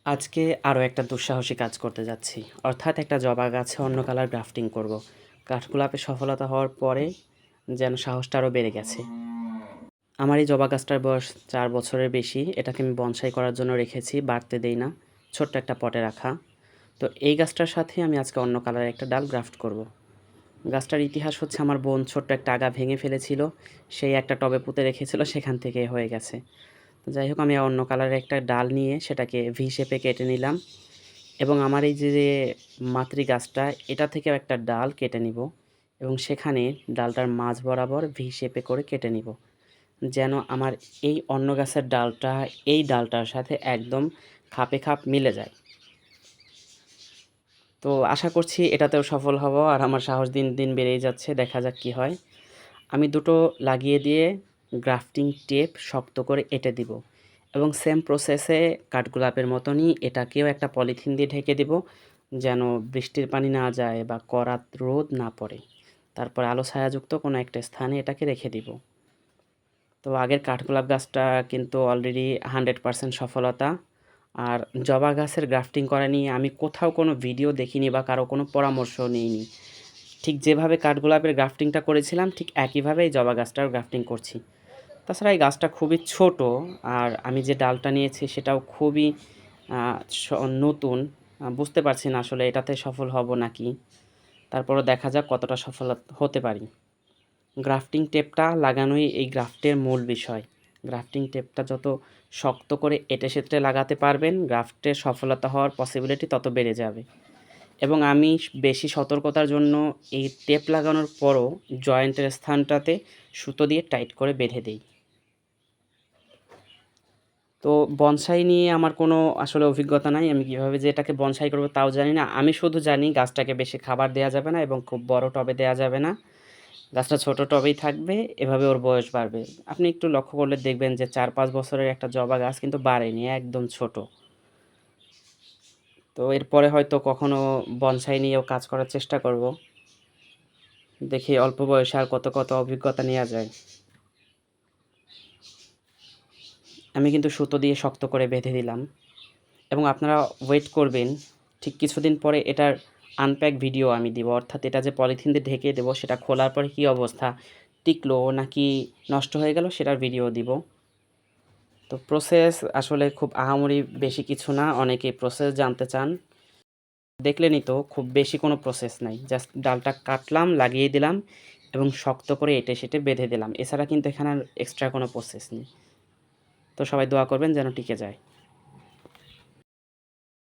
আজকে আরও একটা দুঃসাহসী কাজ করতে যাচ্ছি। অর্থাৎ একটা জবা গাছে অন্য কালার গ্রাফটিং করব। কাঠগোলাপে সফলতা হওয়ার পরে যেন সাহসটা আরও বেড়ে গেছে। আমার এই জবা গাছটার বয়স ৪ বছরের বেশি। এটাকে আমি বনসাই করার জন্য রেখেছি, বাড়তে দেই না। ছোট্ট একটা পটে রাখা। তো এই গাছটার সাথে আমি আজকে অন্য কালারের একটা ডাল গ্রাফট করব। গাছটার ইতিহাস হচ্ছে আমার বোন ছোট্ট একটা আগা ভেঙে ফেলেছিল। সেই একটা টবে পুঁতে রেখেছিল, সেখান থেকে হয়ে গেছে। তো যাই হোক, আমি অন্য কালারের একটা ডাল নিয়ে সেটাকে ভি শেপে কেটে নিলাম। এবং আমার এই যে মাতৃ গাছটা, এটা থেকেও একটা ডাল কেটে নিব এবং সেখানে ডালটার মাঝ বরাবর ভি শেপে করে কেটে নিব, যেন আমার এই অন্য গাছের ডালটা এই ডালটার সাথে একদম খাপে খাপ মিলে যায়। তো আশা করছি এটাতেও সফল হব, আর আমার সাহস দিন দিন বেড়েই যাচ্ছে। দেখা যাক কি হয়। আমি দুটো লাগিয়ে দিয়ে গ্রাফটিং টেপ শক্ত করে এঁটে দিব এবং সেম প্রসেসে কাঠগোলাপের মতনই এটাকেও একটা পলিথিন দিয়ে ঢেকে দেব, যেন বৃষ্টির পানি না যায় বা কড়া রোদ না পড়ে। তারপর আলো ছায়াযুক্ত কোনো একটা স্থানে এটাকে রেখে দিব। তো আগের কাঠগোলাপ গাছটা কিন্তু অলরেডি 100% সফলতা। আর জবা গাছের গ্রাফটিং করা নিয়ে আমি কোথাও কোনো ভিডিও দেখিনি বা কারো কোনো পরামর্শ নিইনি। ঠিক যেভাবে কাঠগোলাপের গ্রাফটিংটা করেছিলাম, ঠিক একইভাবে এই জবা গাছটার গ্রাফটিং করছি। তাছাড়া এই গাছটা খুবই ছোট, আর আমি যে ডালটা নিয়েছি সেটাও খুবই আ স নতুন। বুঝতে পারছি না আসলে এটাতে সফল হব নাকি। তারপরও দেখা যাক কতটা সফল হতে পারি। গ্রাফটিং টেপটা লাগানোই এই গ্রাফটের মূল বিষয়। গ্রাফটিং টেপটা যত শক্ত করে এঁটে-সেঁটে লাগাতে পারবেন, গ্রাফটের সফলতা হওয়ার পসিবিলিটি তত বেড়ে যাবে। এবং আমি বেশি সতর্কতার জন্য এই টেপ লাগানোর পরও জয়েন্টের স্থানটাতে সুতো দিয়ে টাইট করে বেঁধে দেই। তো বনসাই নিয়ে আমার কোনো আসলে অভিজ্ঞতা নাই। আমি কীভাবে যে এটাকে বনসাই করব তাও জানি না। আমি শুধু জানি গাছটাকে বেশি খাবার দেয়া যাবে না এবং খুব বড় টবে দেয়া যাবে না। গাছটা ছোট টবেই থাকবে, এভাবে ওর বয়স বাড়বে। আপনি একটু লক্ষ্য করলে দেখবেন যে ৪-৫ বছরের একটা জবা গাছ কিন্তু বাড়েনি, একদম ছোট। তো এরপরে হয়তো কখনো বনসাই নিয়েও কাজ করার চেষ্টা করব। দেখি অল্প বয়সে আর কত অভিজ্ঞতা নেওয়া যায়। আমি কিন্তু সুতো দিয়ে শক্ত করে বেঁধে দিলাম এবং আপনারা ওয়েট করবেন। ঠিক কিছুদিন পরে এটার আনপ্যাক ভিডিও আমি দিব। অর্থাৎ এটা যে পলিথিন দিয়ে ঢেকে দেবো, সেটা খোলার পরে কী অবস্থা, টিকলো নাকি নষ্ট হয়ে গেল সেটার ভিডিও দিব। তো প্রসেস আসলে খুব আহামরি বেশি কিছু না। অনেকেই প্রসেস জানতে চান। দেখলেনই তো, খুব বেশি কোনো প্রসেস নাই। জাস্ট ডালটা কাটলাম, লাগিয়ে দিলাম এবং শক্ত করে এঁটে-সেঁটে বেঁধে দিলাম। এছাড়া কিন্তু এখানে আর এক্সট্রা কোনো প্রসেস নেই। তো সবাই দোয়া করবেন যেন টিকে যায়।